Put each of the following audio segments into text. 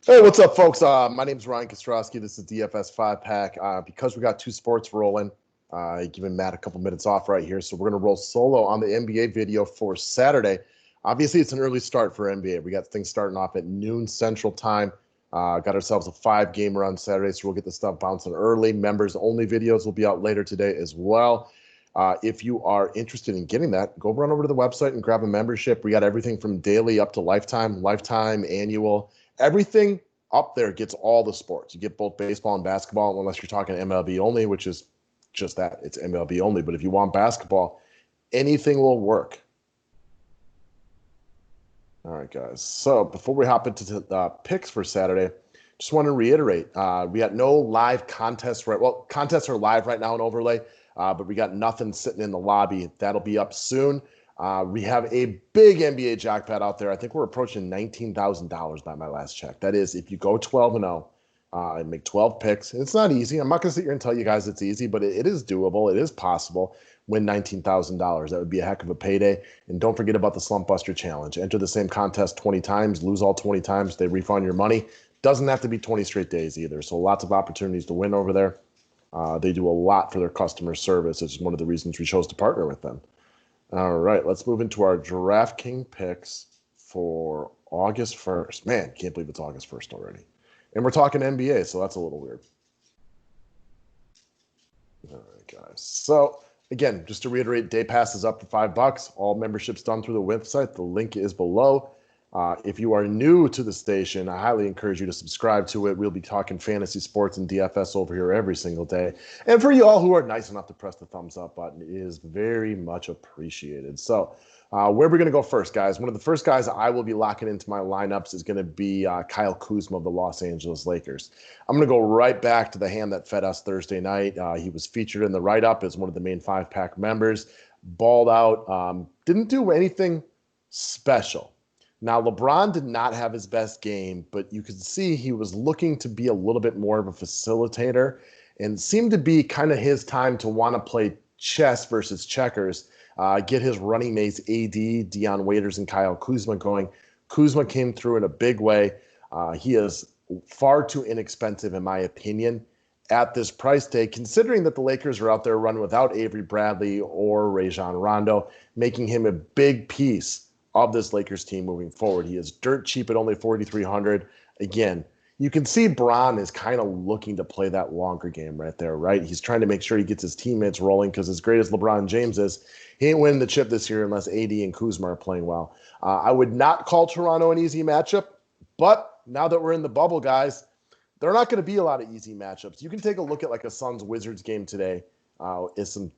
Hey, what's up, folks? My name is Ryan Kostrowski. This is DFS 5-Pack. Because we got two sports rolling, giving Matt a couple minutes off right here. So we're going to roll solo on the NBA video for Saturday. Obviously, it's an early start for NBA. We got things starting off at noon Central Time. Got ourselves a 5-game run Saturday, so we'll get the stuff bouncing early. Members-only videos will be out later today as well. If you are interested in getting that, go run over to the website and grab a membership. We got everything from daily up to lifetime, annual. Everything up there gets all the sports. You get both baseball and basketball, unless you're talking MLB only, which is just that. It's MLB only. But if you want basketball, anything will work. All right, guys. So before we hop into the picks for Saturday, just want to reiterate, we got no live contests. Well, contests are live right now in Overlay, but we got nothing sitting in the lobby. That'll be up soon. We have a big NBA jackpot out there. I think we're approaching $19,000 by my last check. That is, if you go 12-0 and make 12 picks, it's not easy. I'm not going to sit here and tell you guys it's easy, but it is doable. It is possible. Win $19,000. That would be a heck of a payday. And don't forget about the Slump Buster Challenge. Enter the same contest 20 times, lose all 20 times, they refund your money. Doesn't have to be 20 straight days either. So lots of opportunities to win over there. They do a lot for their customer service. It's one of the reasons we chose to partner with them. All right, let's move into our DraftKings picks for August 1st. Man, can't believe it's August 1st already. And we're talking NBA, so that's a little weird. All right, guys. So, again, just to reiterate, day pass is up to $5. All memberships done through the website. The link is below. If you are new to the station, I highly encourage you to subscribe to it. We'll be talking fantasy sports and DFS over here every single day. And for you all who are nice enough to press the thumbs up button, it is very much appreciated. So where are we going to go first, guys? One of the first guys I will be locking into my lineups is going to be Kyle Kuzma of the Los Angeles Lakers. I'm going to go right back to the hand that fed us Thursday night. He was featured in the write-up as one of the main 5-Pack members. Balled out. Didn't do anything special. Now, LeBron did not have his best game, but you could see he was looking to be a little bit more of a facilitator and seemed to be kind of his time to want to play chess versus checkers, get his running mates AD, Dion Waiters, and Kyle Kuzma going. Kuzma came through in a big way. He is far too inexpensive, in my opinion, at this price tag, considering that the Lakers are out there running without Avery Bradley or Rajon Rondo, making him a big piece of this Lakers team moving forward. He is dirt cheap at only $4,300. Again, you can see Bron is kind of looking to play that longer game right there, right? He's trying to make sure he gets his teammates rolling because as great as LeBron James is, he ain't winning the chip this year unless AD and Kuzma are playing well. I would not call Toronto an easy matchup, but now that we're in the bubble, guys, there are not going to be a lot of easy matchups. You can take a look at like a Suns-Wizards game today. Is some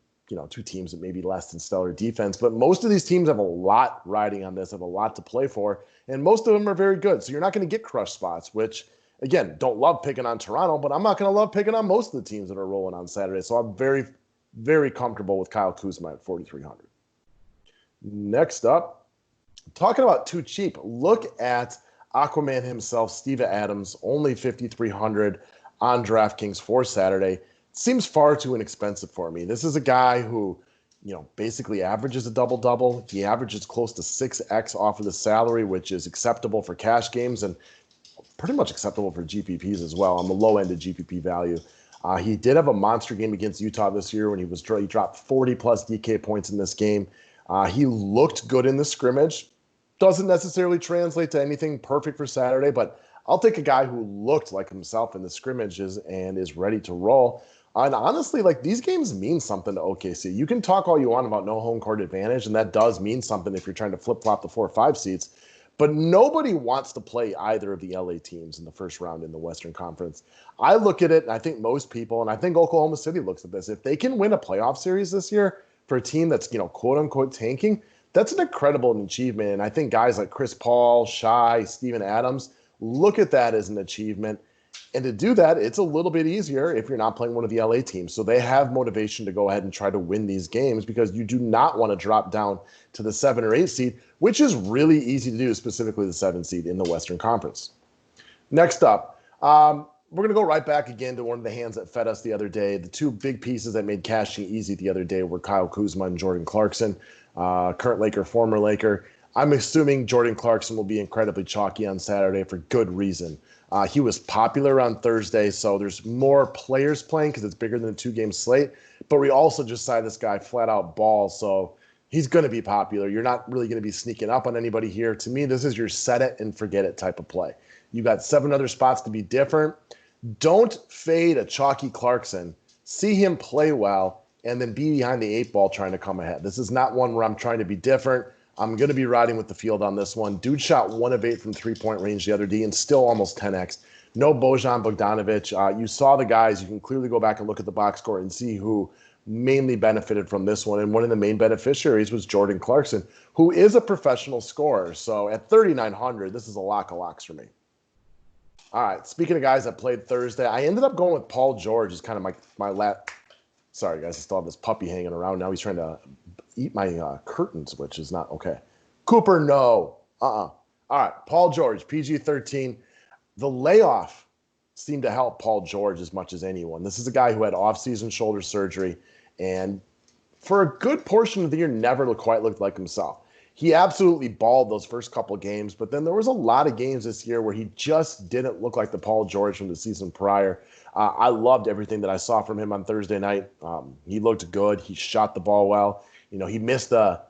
two teams that may be less than stellar defense, but most of these teams have a lot riding on this, have a lot to play for, and most of them are very good. So you're not going to get crush spots, which, again, don't love picking on Toronto, but I'm not going to love picking on most of the teams that are rolling on Saturday. So I'm very, very comfortable with Kyle Kuzma at $4,300. Next up, talking about too cheap, look at Aquaman himself, Steven Adams, only $5,300 on DraftKings for Saturday. Seems far too inexpensive for me. This is a guy who, basically averages a double-double. He averages close to 6x off of the salary, which is acceptable for cash games and pretty much acceptable for GPPs as well on the low end of GPP value. He did have a monster game against Utah this year when he dropped 40-plus DK points in this game. He looked good in the scrimmage. Doesn't necessarily translate to anything perfect for Saturday, but I'll take a guy who looked like himself in the scrimmages and is ready to roll. And honestly, these games mean something to OKC. You can talk all you want about no home court advantage, and that does mean something if you're trying to flip-flop the 4 or 5 seeds. But nobody wants to play either of the LA teams in the first round in the Western Conference. I look at it, and I think most people, and I think Oklahoma City looks at this, if they can win a playoff series this year for a team that's, quote-unquote tanking, that's an incredible achievement. And I think guys like Chris Paul, Shai, Steven Adams look at that as an achievement. And to do that, it's a little bit easier if you're not playing one of the LA teams. So they have motivation to go ahead and try to win these games because you do not want to drop down to the 7 or 8 seed, which is really easy to do, specifically the 7 seed in the Western Conference. Next up, we're going to go right back again to one of the hands that fed us the other day. The two big pieces that made cashing easy the other day were Kyle Kuzma and Jordan Clarkson, current Laker, former Laker. I'm assuming Jordan Clarkson will be incredibly chalky on Saturday for good reason. He was popular on Thursday, so there's more players playing because it's bigger than a 2-game slate. But we also just signed this guy flat out ball, so he's going to be popular. You're not really going to be sneaking up on anybody here. To me, this is your set it and forget it type of play. You got 7 other spots to be different. Don't fade a chalky Clarkson. See him play well and then be behind the 8 ball trying to come ahead. This is not one where I'm trying to be different. I'm going to be riding with the field on this one. Dude shot 1 of 8 from 3-point range the other day and still almost 10x. No Bojan Bogdanovic. You saw the guys. You can clearly go back and look at the box score and see who mainly benefited from this one. And one of the main beneficiaries was Jordan Clarkson, who is a professional scorer. So at 3,900, this is a lock of locks for me. All right, speaking of guys that played Thursday, I ended up going with Paul George. He's kind of my lap. Sorry, guys, I still have this puppy hanging around. Now he's trying to eat my curtains, which is not okay. Cooper, no. All right, Paul George, PG-13. The layoff seemed to help Paul George as much as anyone. This is a guy who had off-season shoulder surgery and for a good portion of the year never quite looked like himself. He absolutely balled those first couple games, but then there was a lot of games this year where he just didn't look like the Paul George from the season prior. I loved everything that I saw from him on Thursday night. He looked good. He shot the ball well. You know, he missed the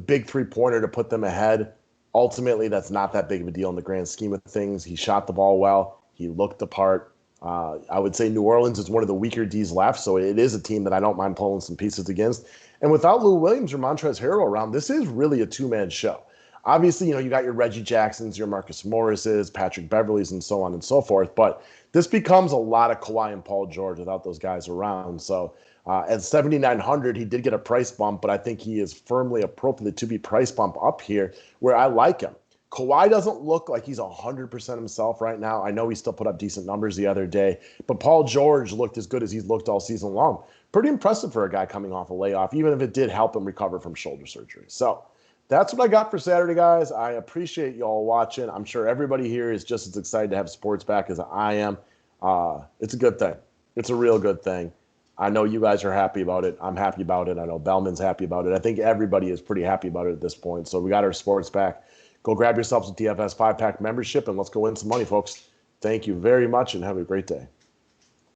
big 3-pointer to put them ahead. Ultimately, that's not that big of a deal in the grand scheme of things. He shot the ball well. He looked the part. I would say New Orleans is one of the weaker Ds left, so it is a team that I don't mind pulling some pieces against. And without Lou Williams or Montrezl Harrell around, this is really a 2-man show. Obviously, you know, you got your Reggie Jacksons, your Marcus Morrises, Patrick Beverleys, and so on and so forth. But this becomes a lot of Kawhi and Paul George without those guys around. So at 7,900, he did get a price bump, but I think he is firmly appropriate to be price bump up here where I like him. Kawhi doesn't look like he's 100% himself right now. I know he still put up decent numbers the other day, but Paul George looked as good as he's looked all season long. Pretty impressive for a guy coming off a layoff, even if it did help him recover from shoulder surgery. So that's what I got for Saturday, guys. I appreciate y'all watching. I'm sure everybody here is just as excited to have sports back as I am. It's a good thing. It's a real good thing. I know you guys are happy about it. I'm happy about it. I know Bellman's happy about it. I think everybody is pretty happy about it at this point. So we got our sports back. Go grab yourselves a DFS 5-pack membership and let's go win some money, folks. Thank you very much and have a great day.